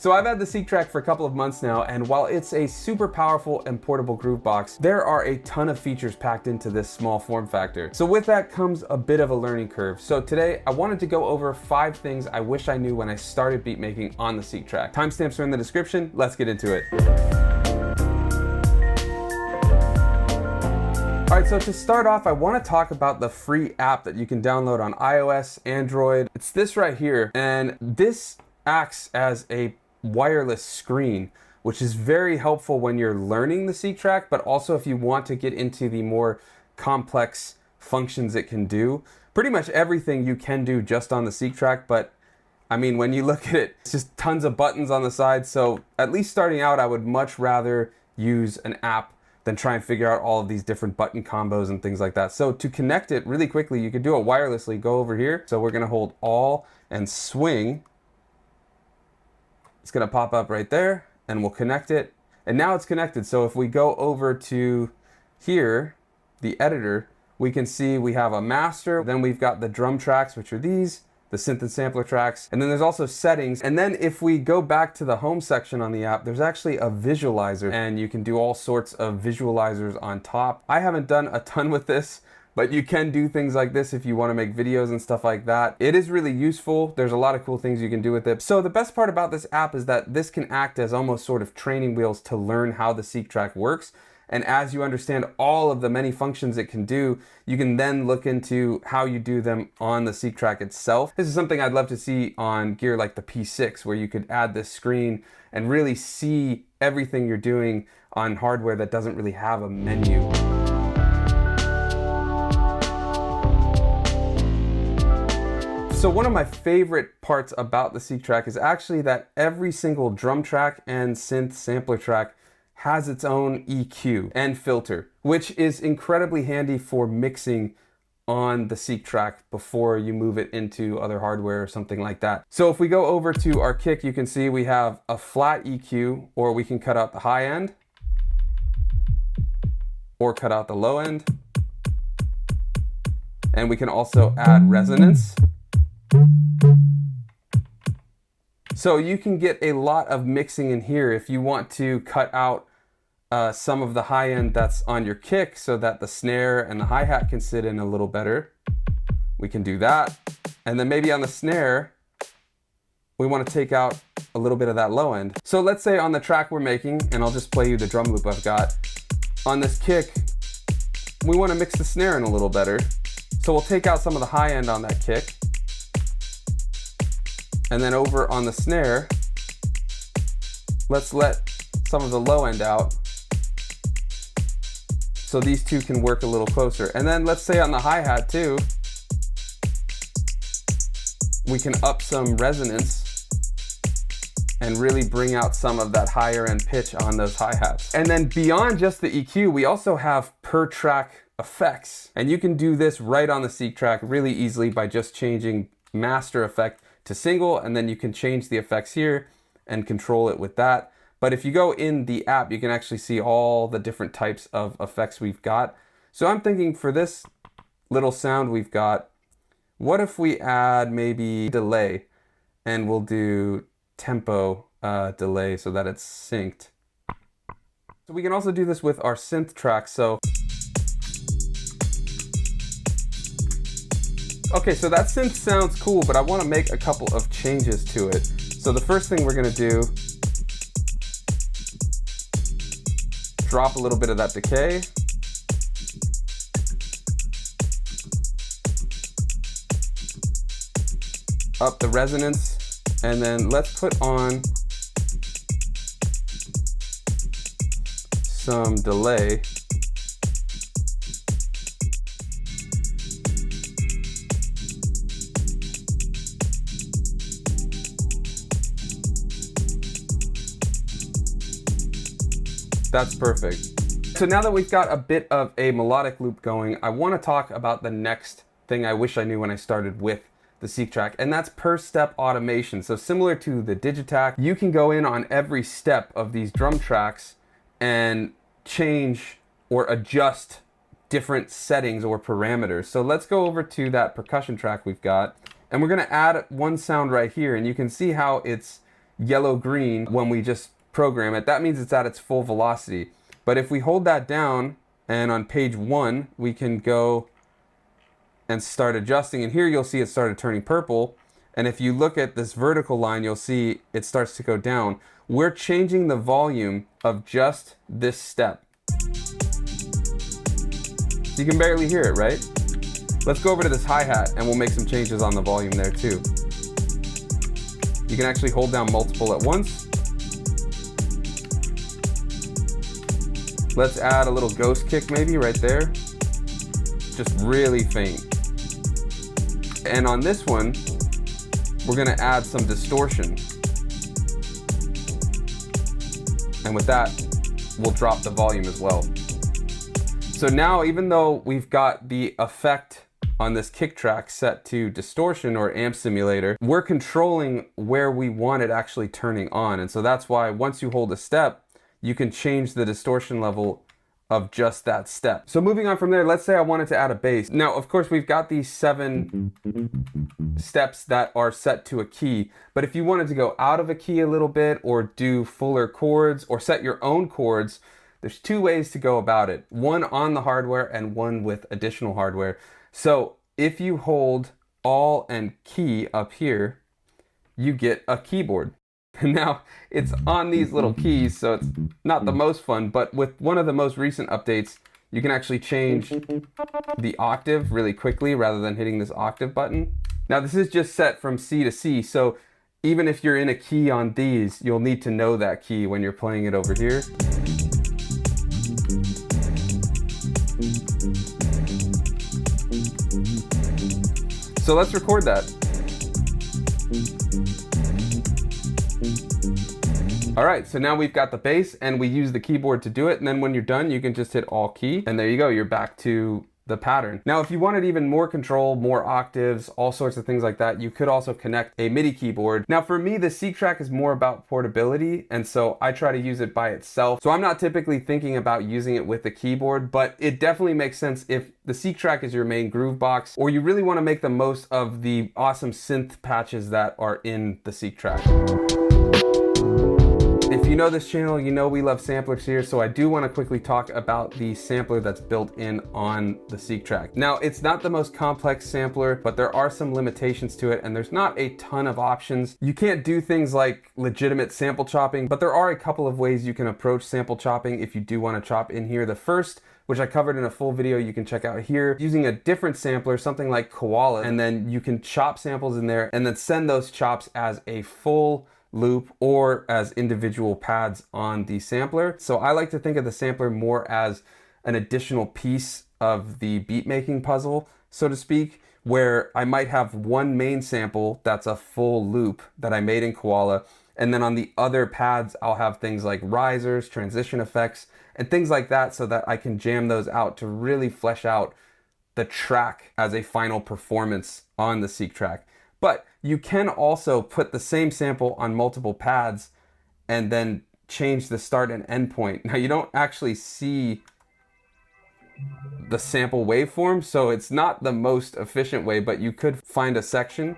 So I've had the SEQTRAK for a couple of months now, and while it's a super powerful and portable groove box, there are a ton of features packed into this small form factor. So with that comes a bit of a learning curve. So today I wanted to go over 5 things I wish I knew when I started beat making on the SEQTRAK. Timestamps are in the description, let's get into it. All right, so to start off, I want to talk about the free app that you can download on iOS, Android. It's this right here, and this acts as a wireless screen, which is very helpful when you're learning the SEQTRAK, but also if you want to get into the more complex functions it can do. Pretty much everything you can do just on the SEQTRAK, but I mean, when you look at it, it's just tons of buttons on the side. So at least starting out, I would much rather use an app than try and figure out all of these different button combos and things like that. So to connect it really quickly, you could do it wirelessly. Go over here. So we're gonna hold all and swing. It's gonna pop up right there and we'll connect it. And now it's connected. So if we go over to here, the editor, we can see we have a master, then we've got the drum tracks, which are these, the synth and sampler tracks, and then there's also settings. And then if we go back to the home section on the app, there's actually a visualizer and you can do all sorts of visualizers on top. I haven't done a ton with this, but you can do things like this if you want to make videos and stuff like that. It is really useful. There's a lot of cool things you can do with it. So the best part about this app is that this can act as almost sort of training wheels to learn how the SEQTRAK works. And as you understand all of the many functions it can do, you can then look into how you do them on the SEQTRAK itself. This is something I'd love to see on gear like the P6, where you could add this screen and really see everything you're doing on hardware that doesn't really have a menu. So one of my favorite parts about the SEQTRAK is actually that every single drum track and synth sampler track has its own EQ and filter, which is incredibly handy for mixing on the SEQTRAK before you move it into other hardware or something like that. So if we go over to our kick, you can see we have a flat EQ, or we can cut out the high end, or cut out the low end. And we can also add resonance. So you can get a lot of mixing in here if you want to cut out some of the high end that's on your kick so that the snare and the hi-hat can sit in a little better. We can do that. And then maybe on the snare, we want to take out a little bit of that low end. So let's say on the track we're making, and I'll just play you the drum loop I've got. On this kick, we want to mix the snare in a little better. So we'll take out some of the high end on that kick. And then over on the snare, let's let some of the low end out so these two can work a little closer. And then let's say on the hi-hat too, we can up some resonance and really bring out some of that higher end pitch on those hi-hats. And then beyond just the EQ, we also have per track effects. And you can do this right on the SEQTRAK really easily by just changing master effect to single, and then you can change the effects here and control it with that. But if you go in the app, you can actually see all the different types of effects we've got. So I'm thinking for this little sound we've got, what if we add maybe delay, and we'll do tempo delay so that it's synced. So we can also do this with our synth track. So okay, so that synth sounds cool, but I want to make a couple of changes to it. So the first thing we're going to do, drop a little bit of that decay. Up the resonance, and then let's put on some delay. That's perfect. So now that we've got a bit of a melodic loop going, I want to talk about the next thing I wish I knew when I started with the SEQTRAK, and that's per step automation. So similar to the Digitac, you can go in on every step of these drum tracks and change or adjust different settings or parameters. So let's go over to that percussion track we've got, and we're going to add one sound right here, and you can see how it's yellow-green when we just program it. That means it's at its full velocity. But if we hold that down, and on page 1, we can go and start adjusting. And here you'll see it started turning purple. And if you look at this vertical line, you'll see it starts to go down. We're changing the volume of just this step. You can barely hear it, right? Let's go over to this hi-hat and we'll make some changes on the volume there too. You can actually hold down multiple at once. Let's add a little ghost kick maybe right there. Just really faint. And on this one, we're gonna add some distortion. And with that, we'll drop the volume as well. So now, even though we've got the effect on this kick track set to distortion or amp simulator, we're controlling where we want it actually turning on. And so that's why once you hold a step, you can change the distortion level of just that step. So moving on from there, let's say I wanted to add a bass. Now, of course, we've got these 7 steps that are set to a key, but if you wanted to go out of a key a little bit or do fuller chords or set your own chords, there's 2 ways to go about it. One on the hardware and one with additional hardware. So if you hold All and Key up here, you get a keyboard. Now, it's on these little keys, so it's not the most fun, but with one of the most recent updates, you can actually change the octave really quickly rather than hitting this octave button. Now, this is just set from C to C, so even if you're in a key on these, you'll need to know that key when you're playing it over here. So let's record that. All right, so now we've got the bass and we use the keyboard to do it. And then when you're done, you can just hit All Key and there you go, you're back to the pattern. Now, if you wanted even more control, more octaves, all sorts of things like that, you could also connect a MIDI keyboard. Now, for me, the SEQTRAK is more about portability, and so I try to use it by itself. So I'm not typically thinking about using it with a keyboard, but it definitely makes sense if the SEQTRAK is your main groove box, or you really want to make the most of the awesome synth patches that are in the SEQTRAK. If you know this channel, you know we love samplers here, so I do want to quickly talk about the sampler that's built in on the SEQTRAK. Now, it's not the most complex sampler, but there are some limitations to it, and there's not a ton of options. You can't do things like legitimate sample chopping, but there are a couple of ways you can approach sample chopping if you do want to chop in here. The first, which I covered in a full video you can check out here, using a different sampler, something like Koala, and then you can chop samples in there and then send those chops as a full loop or as individual pads on the sampler. So I like to think of the sampler more as an additional piece of the beat making puzzle, so to speak, where I might have one main sample that's a full loop that I made in Koala, and then on the other pads I'll have things like risers, transition effects, and things like that so that I can jam those out to really flesh out the track as a final performance on the SEQTRAK. But you can also put the same sample on multiple pads and then change the start and end point. Now, you don't actually see the sample waveform, so it's not the most efficient way, but you could find a section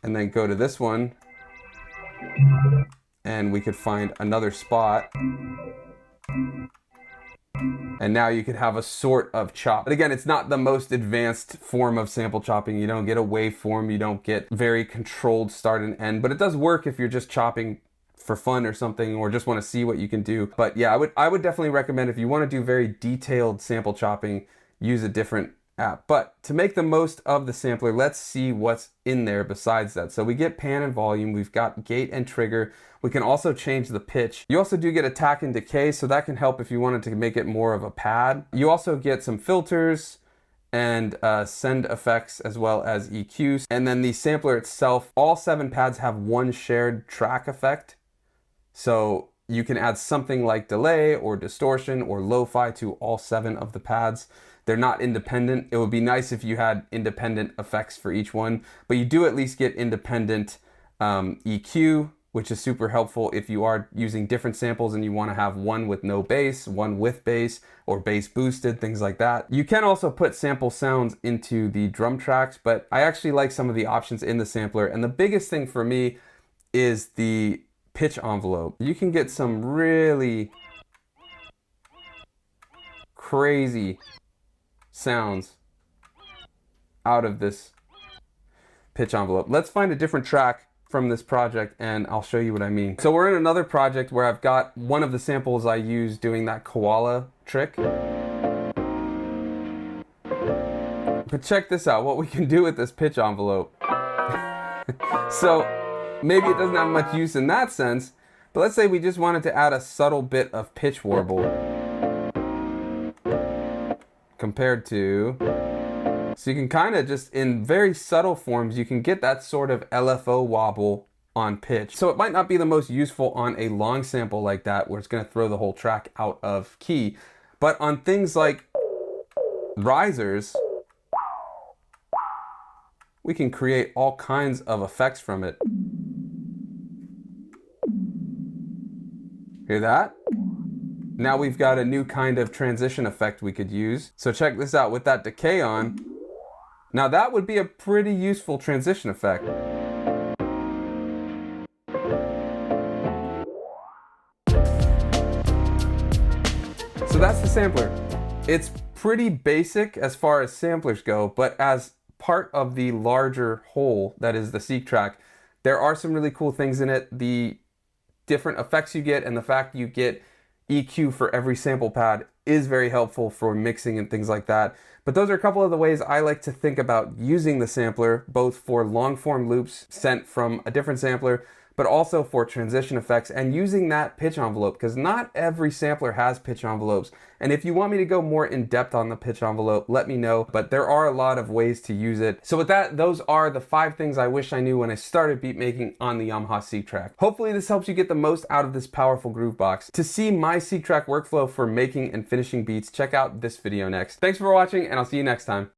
and then go to this one and we could find another spot. And now you could have a sort of chop. But again, it's not the most advanced form of sample chopping. You don't get a waveform, you don't get very controlled start and end, but it does work if you're just chopping for fun or something, or just want to see what you can do. But yeah, I would definitely recommend, if you want to do very detailed sample chopping, use a different app. But to make the most of the sampler, let's see what's in there besides that. So we get pan and volume, we've got gate and trigger. We can also change the pitch. You also do get attack and decay, so that can help if you wanted to make it more of a pad. You also get some filters and send effects as well as EQs. And then the sampler itself, all 7 pads have one shared track effect. So you can add something like delay or distortion or lo-fi to all 7 of the pads. They're not independent. It would be nice if you had independent effects for each one, but you do at least get independent EQ, which is super helpful if you are using different samples and you want to have one with no bass, one with bass, or bass boosted, things like that. You can also put sample sounds into the drum tracks, but I actually like some of the options in the sampler. And the biggest thing for me is the pitch envelope. You can get some really crazy sounds out of this pitch envelope. Let's find a different track from this project and I'll show you what I mean. So we're in another project where I've got one of the samples I used doing that koala trick. But check this out, what we can do with this pitch envelope. So maybe it doesn't have much use in that sense, but let's say we just wanted to add a subtle bit of pitch warble compared to, so you can kind of just in very subtle forms, you can get that sort of LFO wobble on pitch. So it might not be the most useful on a long sample like that where it's going to throw the whole track out of key, but on things like risers, we can create all kinds of effects from it. Hear that? Now we've got a new kind of transition effect we could use. So check this out, with that decay on, now that would be a pretty useful transition effect. So that's the sampler. It's pretty basic as far as samplers go, but as part of the larger whole that is the SEQTRAK, there are some really cool things in it. The different effects you get and the fact you get EQ for every sample pad is very helpful for mixing and things like that. But those are a couple of the ways I like to think about using the sampler, both for long form loops sent from a different sampler, but also for transition effects and using that pitch envelope, because not every sampler has pitch envelopes. And if you want me to go more in depth on the pitch envelope, let me know, but there are a lot of ways to use it. So with that, those are the 5 things I wish I knew when I started beat making on the Yamaha SEQTRAK. Hopefully this helps you get the most out of this powerful groove box. To see my SEQTRAK workflow for making and finishing beats, check out this video next. Thanks for watching and I'll see you next time.